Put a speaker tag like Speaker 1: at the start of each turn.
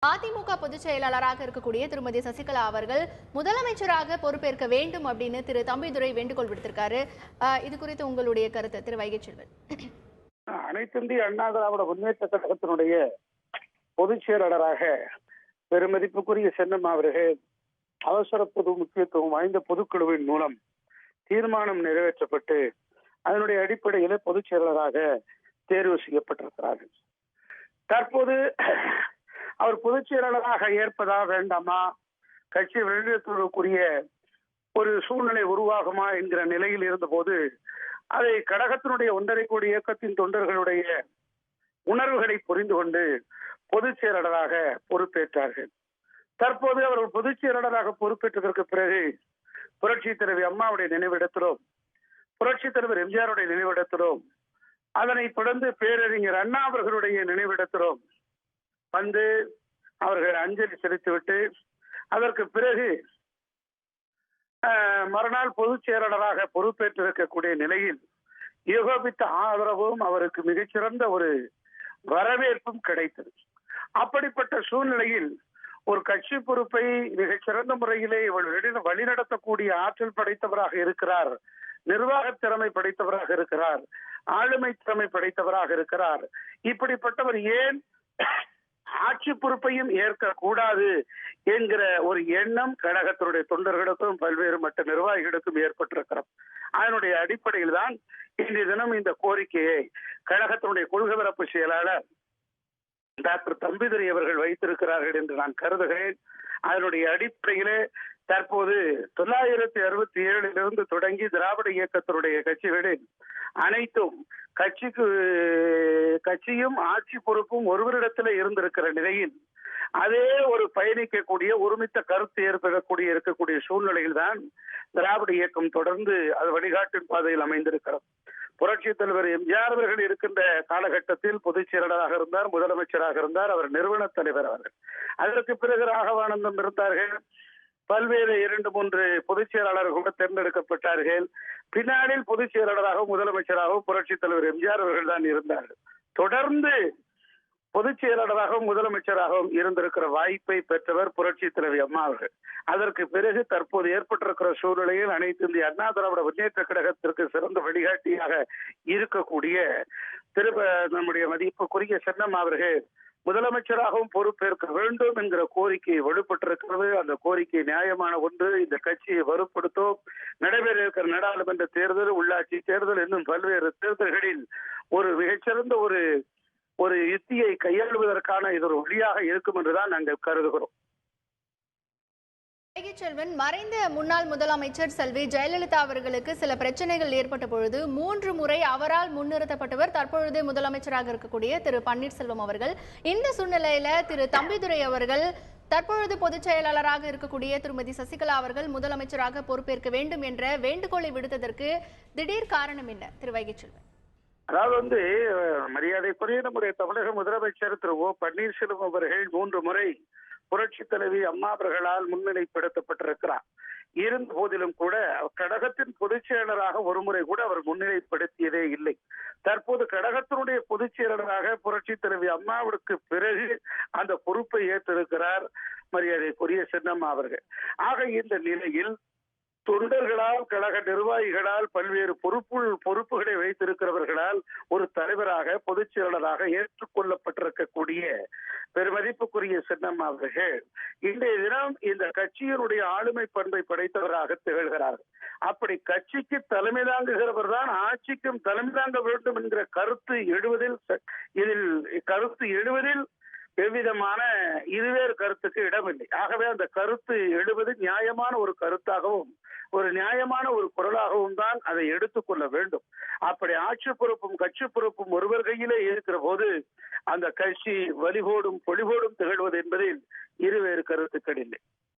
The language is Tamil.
Speaker 1: அதிமுக பொதுச் செயலாளராக இருக்கக்கூடிய திருமதி சசிகலா அவர்கள் முதலமைச்சராக பொறுப்பேற்க வேண்டும் அப்படின்னு திரு தம்பிதுரை வேண்டுகோள் விடுத்திருக்காரு. இது குறித்து உங்களுடைய கருத்து திரு வைகைச்செல்வன்.
Speaker 2: அனைத்திந்திய அண்ணா திராவிட முன்னேற்ற கழகத்தினுடைய பொதுச் செயலாளராக பெருமதிப்புக்குரிய சென்னம்மா அவர்கள் அவசர பொது முக்கியத்துவம் வாய்ந்த பொதுக்குழுவின் மூலம் தீர்மானம் நிறைவேற்றப்பட்டு அதனுடைய அடிப்படையில பொதுச் செயலாளராக தேர்வு செய்யப்பட்டிருக்கிறார்கள். தற்போது அவர் பொதுச் செயலாளராக ஏற்பதா வேண்டாமா, கட்சி வெளியேற்றுவதற்குரிய ஒரு சூழ்நிலை உருவாகுமா என்கிற நிலையில் இருந்தபோது அதை கழகத்தினுடைய 1.5 கோடி இயக்கத்தின் தொண்டர்களுடைய உணர்வுகளை புரிந்து கொண்டு பொதுச் செயலாளராக பொறுப்பேற்றார்கள். தற்போது அவர்கள் பொதுச் செயலாளராக பொறுப்பேற்றதற்கு பிறகு புரட்சி தலைவி அம்மாவுடைய நினைவிடத்திலும் புரட்சி தலைவர் எம்ஜிஆருடைய நினைவிடத்திலும் அதனை தொடர்ந்து பேரறிஞர் அண்ணா அவர்களுடைய நினைவிடத்திலும் வந்து அவர்கள் அஞ்சலி செலுத்திவிட்டு அதற்கு பிறகு மறுநாள் பொதுச் செயலாளராக பொறுப்பேற்றிருக்கக்கூடிய நிலையில் ஏகோபித்த ஆதரவும் அவருக்கு மிகச்சிறந்த ஒரு வரவேற்பும் கிடைத்தது. அப்படிப்பட்ட சூழ்நிலையில் ஒரு கட்சி பொறுப்பை மிகச்சிறந்த முறையிலே வழிநடத்தக்கூடிய ஆற்றல் படைத்தவராக இருக்கிறார், நிர்வாக திறமை படைத்தவராக இருக்கிறார், ஆளுமை திறமை படைத்தவராக இருக்கிறார். இப்படிப்பட்டவர் ஏன் ஆட்சி பொறுப்பையும் ஏற்கக்கூடாது என்கிற ஒரு எண்ணம் கழகத்தினுடைய தொண்டர்களுக்கும் பல்வேறு மற்ற நிர்வாகிகளுக்கும் ஏற்பட்டிருக்கிறது. அதனுடைய அடிப்படையில் தான் இன்றைய தினம் இந்த கோரிக்கையை கழகத்தினுடைய கொள்கை பரப்பு செயலாளர் டாக்டர் தம்பிதுரை அவர்கள் வைத்திருக்கிறார்கள் என்று நான் கருதுகிறேன். அதனுடைய அடிப்படையிலே தற்போது 1967 தொடங்கி திராவிட இயக்கத்தினுடைய கட்சிகளில் அனைத்தும் கட்சியும் ஆட்சி பொறுப்பும் ஒருவரிடத்தில் இருந்திருக்கிற நிலையில் அதே ஒரு பயணிக்கக்கூடிய ஒருமித்த கருத்து இருக்கக்கூடிய சூழ்நிலையில் தான் திராவிட இயக்கம் தொடர்ந்து அது வழிகாட்டின் பாதையில் அமைந்திருக்கிறது. புரட்சி தலைவர் எம்ஜிஆர் அவர்கள் இருக்கின்ற காலகட்டத்தில் பொதுச் செயலாளராக இருந்தார், முதலமைச்சராக இருந்தார், அவர் நிறுவன தலைவர் அவர்கள். அதற்கு பிறகு ராகவானந்தம் இருந்தார்கள், பல்வேறு 2-3 பொதுச் செயலாளர்கள் கூட தேர்ந்தெடுக்கப்பட்டார்கள். பின்னாளில் பொதுச் செயலாளராகவும் முதலமைச்சராகவும் புரட்சி தலைவர் எம்ஜிஆர் அவர்கள் தான் இருந்தார்கள். தொடர்ந்து பொதுச் செயலாளராகவும் முதலமைச்சராகவும் இருந்திருக்கிற வாய்ப்பை பெற்றவர் புரட்சி தலைவி அம்மா அவர்கள். அதற்கு பிறகு தற்போது ஏற்பட்டிருக்கிற சூழ்நிலையில் அனைத்து இந்திய அண்ணா திராவிட முன்னேற்ற கழகத்திற்கு சிறந்த வழிகாட்டியாக இருக்கக்கூடிய நம்முடைய மதிப்புக்குரிய சென்னம்மா அவர்கள் முதலமைச்சராகவும் பொறுப்பேற்க வேண்டும் என்கிற கோரிக்கை வலுப்பட்டிருக்கிறது. அந்த கோரிக்கை நியாயமான ஒன்று. இந்த கட்சியை வலுப்படுத்தும் நடைபெற இருக்கிற நாடாளுமன்ற தேர்தல், உள்ளாட்சி தேர்தல் இன்னும் பல்வேறு தேர்தல்களில் ஒரு மிகச்சிறந்த ஒரு யுத்தியை கையாளுவதற்கான இது ஒரு வழியாக இருக்கும் என்றுதான் நாங்கள் கருதுகிறோம்.
Speaker 1: வைகைச்செல்வன், மறைந்த முன்னாள் முதலமைச்சர் செல்வி ஜெயலலிதா அவர்களுக்கு சில பிரச்சனைகள் ஏற்பட்ட பொழுது 3 முறை அவரால் முன்னிறுத்தப்பட்டவர் தற்பொழுது முதலமைச்சராக இருக்கக்கூடிய திரு பன்னீர்செல்வம் அவர்கள். இந்த சூழ்நிலையில திரு தம்பிதுரை அவர்கள் தற்பொழுது பொதுச் செயலாளராக இருக்கக்கூடிய திருமதி சசிகலா அவர்கள் முதலமைச்சராக பொறுப்பேற்க வேண்டும் என்ற வேண்டுகோளை விடுத்ததற்கு திடீர் காரணம் என்ன திரு வைகைச்செல்வன்?
Speaker 2: அதாவது மரியாதைக்குரிய நம்முடைய தமிழக முதலமைச்சர் திரு ஓ பன்னீர்செல்வம் அவர்கள் 3 முறை புரட்சி தலைவி அம்மா அவர்களால் முன்னிலைப்படுத்தப்பட்டிருக்கிறார். இருந்த போதிலும் கூட கழகத்தின் பொதுச் செயலராக ஒரு முறை கூட அவர் முன்னிலைப்படுத்தியதே இல்லை. தற்போது கழகத்தினுடைய பொதுச் செயலராக புரட்சி தலைவி அம்மாவுக்கு பிறகு அந்த பொறுப்பை ஏற்றிருக்கிறார் மரியாதைக்குரிய சென்னம்மா அவர்கள். ஆக இந்த நிலையில் தொண்டர்களால் கழக நிர்வாகிகளால் பல்வேறு பொறுப்புகளை வைத்திருக்கிறவர்களால் ஒரு தலைவராக பொதுச் செயலாளராக ஏற்றுக்கொள்ளப்பட்டிருக்கக்கூடிய பெருமதிப்புக்குரிய சென்னம்மா அவர்கள் இன்றைய தினம் இந்த கட்சியினுடைய ஆளுமை பண்பை படைத்தவராக திகழ்கிறார்கள். அப்படி கட்சிக்கு தலைமை தாங்குகிறவர் தான் ஆட்சிக்கும் தலைமை தாங்க வேண்டும் என்கிற கருத்து எழுவதில் எவ்விதமான இருவேறு கருத்துக்கு இடமில்லை. ஆகவே அந்த கருத்து எழுவது நியாயமான ஒரு கருத்தாகவும் ஒரு நியாயமான ஒரு குரலாகவும் தான் அதை எடுத்துக்கொள்ள வேண்டும். அப்படி ஆட்சி பொறுப்பும் கட்சி பொறுப்பும் ஒருவர் கையிலே இருக்கிற போது அந்த கட்சி வலிவோடும் பொலிவோடும் திகழ்வது என்பதில் இருவேறு கருத்துக்கள் இல்லை.